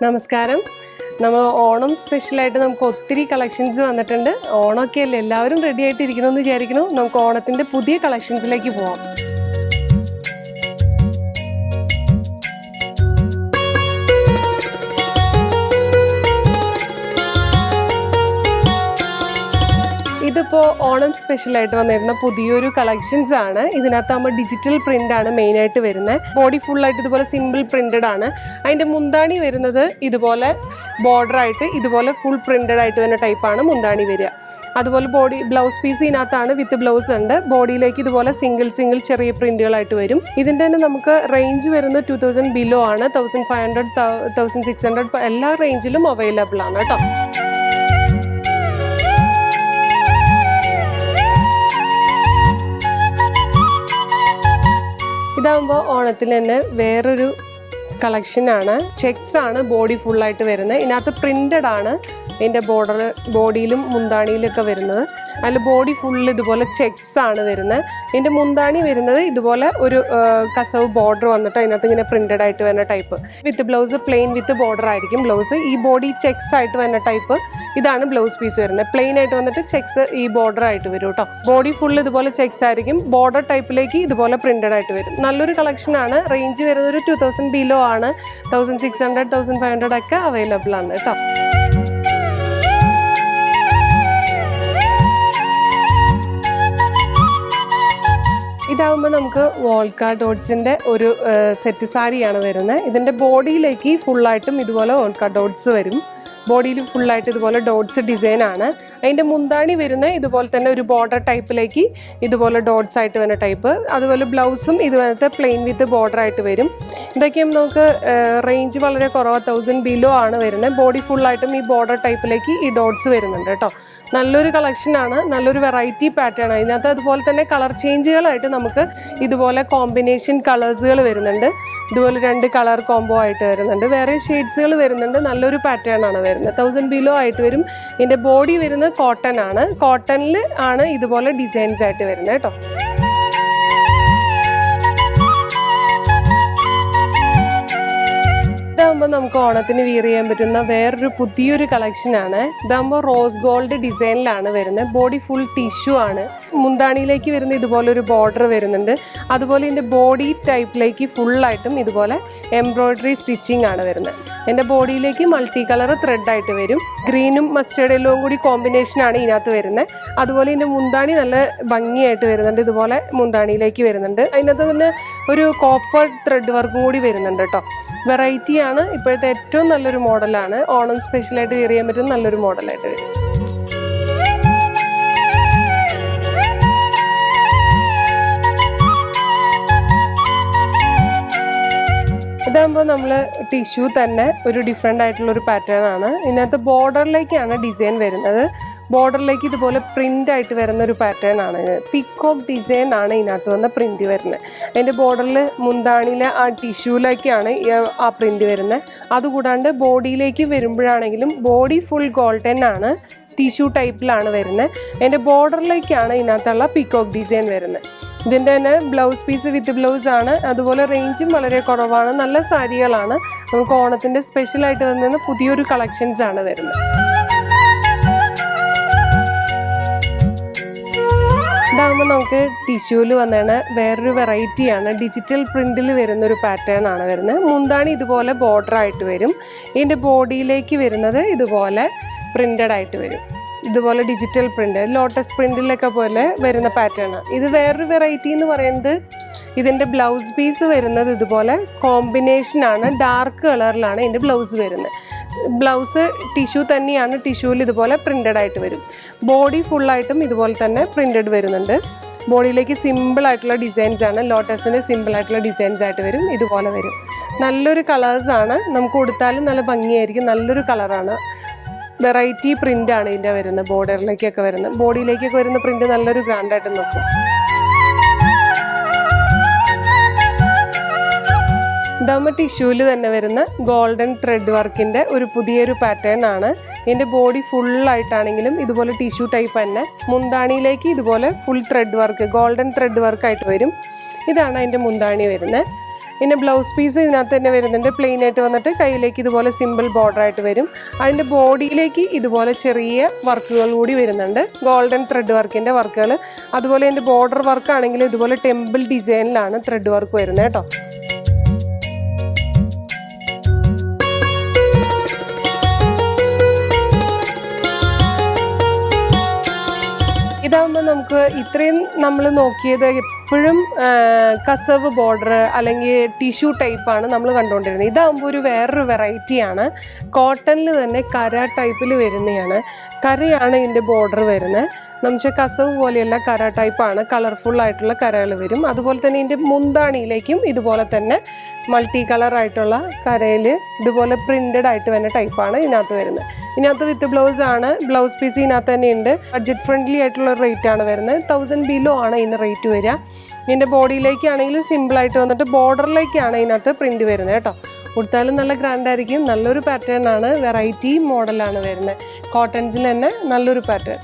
നമസ്കാരം. നമ്മൾ ഓണം സ്പെഷ്യലായിട്ട് നമുക്ക് ഒത്തിരി കളക്ഷൻസ് വന്നിട്ടുണ്ട്. ഓണമൊക്കെ അല്ലേ, എല്ലാവരും റെഡി ആയിട്ട് ഇരിക്കണമെന്ന് വിചാരിക്കുന്നു. നമുക്ക് ഓണത്തിൻ്റെ പുതിയ കളക്ഷൻസിലേക്ക് പോവാം. ഇതിപ്പോൾ ഓണം സ്പെഷ്യലായിട്ട് വന്നിരുന്ന പുതിയൊരു കളക്ഷൻസ് ആണ്. ഇതിനകത്താകുമ്പോൾ ഡിജിറ്റൽ പ്രിന്റ് ആണ് മെയിനായിട്ട് വരുന്നത്. ബോഡി ഫുള്ളായിട്ട് ഇതുപോലെ സിമ്പിൾ പ്രിന്റഡ് ആണ്. അതിൻ്റെ മുന്താണി വരുന്നത് ഇതുപോലെ ബോർഡറായിട്ട് ഇതുപോലെ ഫുൾ പ്രിന്റഡ് ആയിട്ട് വരുന്ന ടൈപ്പാണ് മുന്താണി വരിക. അതുപോലെ ബോഡി ബ്ലൗസ് പീസ് ഇതിനകത്താണ്, വിത്ത് ബ്ലൗസ് ഉണ്ട്. ബോഡിയിലേക്ക് ഇതുപോലെ സിംഗിൾ ചെറിയ പ്രിന്റുകളായിട്ട് വരും. ഇതിൻ്റെ തന്നെ നമുക്ക് റേഞ്ച് വരുന്നത് 2000 ബിലോ ആണ്. 1500, 1600 എല്ലാ റേഞ്ചിലും അവൈലബിൾ ആണ് കേട്ടോ. ഇതാകുമ്പോൾ ഓണത്തിൽ തന്നെ വേറൊരു കളക്ഷനാണ്. ചെക്സ് ആണ് ബോഡി ഫുള്ളായിട്ട് വരുന്നത്. ഇതിനകത്ത് പ്രിന്റഡ് ആണ് ഇതിൻ്റെ ബോർഡർ, ബോഡിയിലും മുന്താണിയിലൊക്കെ വരുന്നത്. അതിൽ ബോഡി ഫുള്ള് ഇതുപോലെ ചെക്സ് ആണ് വരുന്നത്. ഇതിൻ്റെ മുന്താണി വരുന്നത് ഇതുപോലെ ഒരു കസവ് ബോർഡർ വന്നിട്ട് അതിനകത്ത് ഇങ്ങനെ പ്രിന്റഡ് ആയിട്ട് വരുന്ന type. With blouse plain with border ആയിരിക്കും ബ്ലൗസ്. ഈ ബോഡി ചെക്സ് ആയിട്ട് വരുന്ന ടൈപ്പ് ഇതാണ് ബ്ലൗസ് പീസ് വരുന്നത്. പ്ലെയിൻ ആയിട്ട് വന്നിട്ട് ചെക്സ് ഈ ബോർഡർ ആയിട്ട് വരും കേട്ടോ. ബോഡി ഫുൾ ഇതുപോലെ ചെക്സ് ആയിരിക്കും. ബോർഡർ ടൈപ്പിലേക്ക് ഇതുപോലെ പ്രിന്റഡ് ആയിട്ട് വരും. നല്ലൊരു കളക്ഷനാണ്. റേഞ്ച് വരുന്നത് ഒരു 2000 ബിലോ ആണ്. 1600, 1500 ഒക്കെ അവൈലബിൾ ആണ് കേട്ടോ. ഇതാകുമ്പോൾ നമുക്ക് വോൾക്ക ഡോട്ട്സിൻ്റെ ഒരു സെറ്റ് സാരിയാണ് വരുന്നത്. ഇതിൻ്റെ ബോഡിയിലേക്ക് ഫുള്ളായിട്ടും ഇതുപോലെ വോൾക്ക ഡോട്ട്സ് വരും. ബോഡിയിൽ ഫുള്ളായിട്ട് ഇതുപോലെ ഡോട്ട്സ് ഡിസൈനാണ്. അതിൻ്റെ മുന്താണി വരുന്ന ഇതുപോലെ തന്നെ ഒരു ബോർഡർ ടൈപ്പിലേക്ക് ഇതുപോലെ ഡോട്ട്സ് ആയിട്ട് വരുന്ന ടൈപ്പ്. അതുപോലെ ബ്ലൗസും ഇതുപോലത്തെ പ്ലെയിൻ വിത്ത് ബോർഡർ ആയിട്ട് വരും. ഇതൊക്കെയും നമുക്ക് റേഞ്ച് വളരെ കുറവ്, 1000 ബിലോ ആണ് വരുന്നത്. ബോഡി ഫുള്ളായിട്ടും ഈ ബോർഡർ ടൈപ്പിലേക്ക് ഈ ഡോട്ട്സ് വരുന്നുണ്ട് കേട്ടോ. നല്ലൊരു കളക്ഷനാണ്, നല്ലൊരു വെറൈറ്റി പാറ്റേൺ ആണ് ഇതിനകത്ത്. അതുപോലെ തന്നെ കളർ ചേഞ്ചുകളായിട്ട് നമുക്ക് ഇതുപോലെ കോമ്പിനേഷൻ കളേഴ്സുകൾ വരുന്നുണ്ട്. ഇതുപോലെ 2 കളർ കോംബോ ആയിട്ട് വരുന്നുണ്ട്. വേറെ ഷെയ്ഡ്സുകൾ വരുന്നുണ്ട്. നല്ലൊരു പാറ്റേൺ ആണ് വരുന്നത്. 1000 ബിലോ ആയിട്ട് വരും. ഇതിൻ്റെ ബോഡി വരുന്നത് കോട്ടൺ ആണ്. കോട്ടണിൽ ആണ് ഇതുപോലെ ഡിസൈൻസ് ആയിട്ട് വരുന്നത് കേട്ടോ. ഇതാകുമ്പോൾ നമുക്ക് ഓണത്തിന് വിയർ ചെയ്യാൻ പറ്റുന്ന വേറൊരു പുതിയൊരു കളക്ഷനാണ്. ഇതാകുമ്പോൾ റോസ് ഗോൾഡ് ഡിസൈനിലാണ് വരുന്നത്. ബോഡി ഫുൾ ടിഷ്യൂ ആണ്. മുന്താണിയിലേക്ക് വരുന്ന ഇതുപോലെ ഒരു ബോർഡർ വരുന്നുണ്ട്. അതുപോലെ ഇതിൻ്റെ ബോഡി ടൈപ്പിലേക്ക് ഫുള്ളായിട്ടും ഇതുപോലെ എംബ്രോയ്ഡറി സ്റ്റിച്ചിങ് ആണ് വരുന്നത്. എൻ്റെ ബോഡിയിലേക്ക് മൾട്ടി കളർ ത്രെഡായിട്ട് വരും. ഗ്രീനും മസ്റ്റേർഡ് യെല്ലോവും കൂടി കോമ്പിനേഷനാണ് ഇതിനകത്ത് വരുന്നത്. അതുപോലെ ഇതിൻ്റെ മുന്താണി നല്ല ഭംഗിയായിട്ട് വരുന്നുണ്ട്. ഇതുപോലെ മുന്താണിയിലേക്ക് വരുന്നുണ്ട്. അതിനകത്ത് തന്നെ ഒരു കോപ്പർ ത്രെഡ് വർക്കും കൂടി വരുന്നുണ്ട് കേട്ടോ. വെറൈറ്റിയാണ്. ഇപ്പോഴത്തെ ഏറ്റവും നല്ലൊരു മോഡലാണ്. ഓണം സ്പെഷ്യലായിട്ട് വെയർ ചെയ്യാൻ പറ്റുന്ന നല്ലൊരു മോഡലായിട്ട് വരും. ഇതാകുമ്പോൾ നമ്മൾ ടിഷ്യൂ തന്നെ ഒരു ഡിഫറെൻ്റ് ആയിട്ടുള്ളൊരു പാറ്റേൺ ആണ്. ഇതിനകത്ത് ബോർഡറിലേക്കാണ് ഡിസൈൻ വരുന്നത്. ബോർഡറിലേക്ക് ഇതുപോലെ പ്രിൻ്റ് ആയിട്ട് വരുന്ന ഒരു പാറ്റേൺ ആണ്. പീക്കോക്ക് ഡിസൈൻ ആണ് ഇതിനകത്ത് വന്ന പ്രിൻ്റ് വരുന്നത്. അതിൻ്റെ ബോർഡറിൽ മുന്താണിയിലെ ആ ടിഷ്യൂലേക്കാണ് ആ പ്രിൻ്റ് വരുന്നത്. അതുകൂടാണ്ട് ബോഡിയിലേക്ക് വരുമ്പോഴാണെങ്കിലും ബോഡി ഫുൾ ഗോൾഡൻ ആണ്, ടിഷ്യൂ ടൈപ്പിലാണ് വരുന്നത്. അതിൻ്റെ ബോർഡറിലേക്കാണ് ഇതിനകത്തുള്ള പീക്കോക്ക് ഡിസൈൻ വരുന്നത്. ഇതിൻ്റെ തന്നെ ബ്ലൗസ് പീസ് വിത്ത് ബ്ലൗസ് ആണ്. അതുപോലെ റേഞ്ചും വളരെ കുറവാണ്. നല്ല സാരികളാണ്. നമുക്ക് ഓണത്തിൻ്റെ സ്പെഷ്യലായിട്ട് വന്നിരുന്ന പുതിയൊരു കളക്ഷൻസ് ആണ് വരുന്നത്. ഇതാകുമ്പോൾ നമുക്ക് ടിഷ്യൂവിൽ വന്നതാണ് വേറൊരു വെറൈറ്റിയാണ്. ഡിജിറ്റൽ പ്രിന്റിൽ വരുന്നൊരു പാറ്റേൺ ആണ് വരുന്നത്. മുന്താണി ഇതുപോലെ ബോർഡർ ആയിട്ട് വരും. ഇതിൻ്റെ ബോഡിയിലേക്ക് വരുന്നത് ഇതുപോലെ പ്രിന്റഡ് ആയിട്ട് വരും. ഇതുപോലെ ഡിജിറ്റൽ പ്രിന്റ്, ലോട്ടസ് പ്രിന്റിലൊക്കെ പോലെ വരുന്ന പാറ്റേൺ ആണ് ഇത്. വേറൊരു വെറൈറ്റി എന്ന് പറയുന്നത് ഇതിൻ്റെ ബ്ലൗസ് പീസ് വരുന്നത് ഇതുപോലെ കോമ്പിനേഷനാണ്. ഡാർക്ക് കളറിലാണ് ഇതിൻ്റെ ബ്ലൗസ് വരുന്നത്. ബ്ലൗസ് ടിഷ്യൂ തന്നെയാണ്. ടിഷ്യൂവിൽ ഇതുപോലെ പ്രിന്റഡ് ആയിട്ട് വരും. ബോഡി ഫുള്ളായിട്ടും ഇതുപോലെ തന്നെ പ്രിന്റഡ് വരുന്നുണ്ട്. ബോഡിയിലേക്ക് സിമ്പിളായിട്ടുള്ള ഡിസൈൻസ് ആണ്. ലോട്ടസിൻ്റെ സിമ്പിളായിട്ടുള്ള ഡിസൈൻസ് ആയിട്ട് വരും. ഇതുപോലെ വരും. നല്ലൊരു കളേഴ്സാണ്. നമുക്ക് കൊടുത്താലും നല്ല ഭംഗിയായിരിക്കും. നല്ലൊരു കളറാണ്. വെറൈറ്റി പ്രിൻ്റാണ് ഇതിൻ്റെ വരുന്നത്. ബോർഡറിലേക്കൊക്കെ വരുന്നത്, ബോഡിയിലേക്കൊക്കെ വരുന്ന പ്രിൻ്റ് നല്ലൊരു ഗ്രാൻഡായിട്ട് നോക്കും. ഇതാകുമ്പോൾ ടിഷ്യൂവിൽ തന്നെ വരുന്ന ഗോൾഡൻ ത്രെഡ് വർക്കിൻ്റെ ഒരു പുതിയൊരു പാറ്റേൺ ആണ്. ഇതിൻ്റെ ബോഡി ഫുള്ളായിട്ടാണെങ്കിലും ഇതുപോലെ ടിഷ്യൂ ടൈപ്പ് തന്നെ. മുന്താണിയിലേക്ക് ഇതുപോലെ full thread work, golden thread വർക്കായിട്ട് വരും. ഇതാണ് അതിൻ്റെ മുന്താണി വരുന്നത്. പിന്നെ ബ്ലൗസ് പീസ് ഇതിനകത്ത് തന്നെ വരുന്നുണ്ട്. പ്ലെയിൻ ആയിട്ട് വന്നിട്ട് കയ്യിലേക്ക് ഇതുപോലെ സിമ്പിൾ ബോർഡർ ആയിട്ട് വരും. അതിൻ്റെ ബോഡിയിലേക്ക് ഇതുപോലെ ചെറിയ വർക്കുകൾ കൂടി വരുന്നുണ്ട്, ഗോൾഡൻ ത്രെഡ് വർക്കിൻ്റെ വർക്കുകൾ. അതുപോലെ ഇതിൻ്റെ ബോർഡർ വർക്ക് ആണെങ്കിൽ ഇതുപോലെ ടെമ്പിൾ ഡിസൈനിലാണ് ത്രെഡ് വർക്ക് വരുന്നത് കേട്ടോ. ഇതാകുമ്പോൾ നമുക്ക് ഇത്രയും നമ്മൾ നോക്കിയത് എപ്പോഴും കസവ് ബോർഡർ അല്ലെങ്കിൽ ടിഷ്യൂ ടൈപ്പാണ് നമ്മൾ കണ്ടുകൊണ്ടിരുന്നത്. ഇതാകുമ്പോൾ ഒരു വേറൊരു വെറൈറ്റിയാണ്. കോട്ടണിൽ തന്നെ കര ടൈപ്പിൽ വരുന്നതാണ്. കരയാണ് ഇതിൻ്റെ ബോർഡർ വരുന്നത്. നമുക്ക് കസവ് പോലെയല്ല, കര ടൈപ്പാണ്. കളർഫുൾ ആയിട്ടുള്ള കരകൾ വരും. അതുപോലെ തന്നെ ഇതിൻ്റെ മുന്താണിയിലേക്കും ഇതുപോലെ തന്നെ മൾട്ടി കളറായിട്ടുള്ള കരയിൽ ഇതുപോലെ പ്രിൻറ്റഡ് ആയിട്ട് വരുന്ന ടൈപ്പാണ് ഇതിനകത്ത് വരുന്നത്. ഇതിനകത്ത് വിത്ത് ബ്ലൗസ് ആണ്. ബ്ലൗസ് പീസ് ഇതിനകത്ത് തന്നെ ഉണ്ട്. ബഡ്ജറ്റ് ഫ്രണ്ട്ലി ആയിട്ടുള്ള റേറ്റ് ആണ് വരുന്നത്. 1000 ബിലോ ആണ് ഇതിന് റേറ്റ് വരിക. ഇതിൻ്റെ ബോഡിയിലേക്കാണെങ്കിൽ സിമ്പിളായിട്ട് വന്നിട്ട് ബോർഡറിലേക്കാണ് ഇതിനകത്ത് പ്രിൻറ്റ് വരുന്നത് കേട്ടോ. കൊടുത്താലും നല്ല ഗ്രാൻഡ് ആയിരിക്കും. നല്ലൊരു പാറ്റേൺ ആണ്, വെറൈറ്റി മോഡലാണ് വരുന്നത്. കോട്ടൺസിൽ തന്നെ നല്ലൊരു പാറ്റേൺ.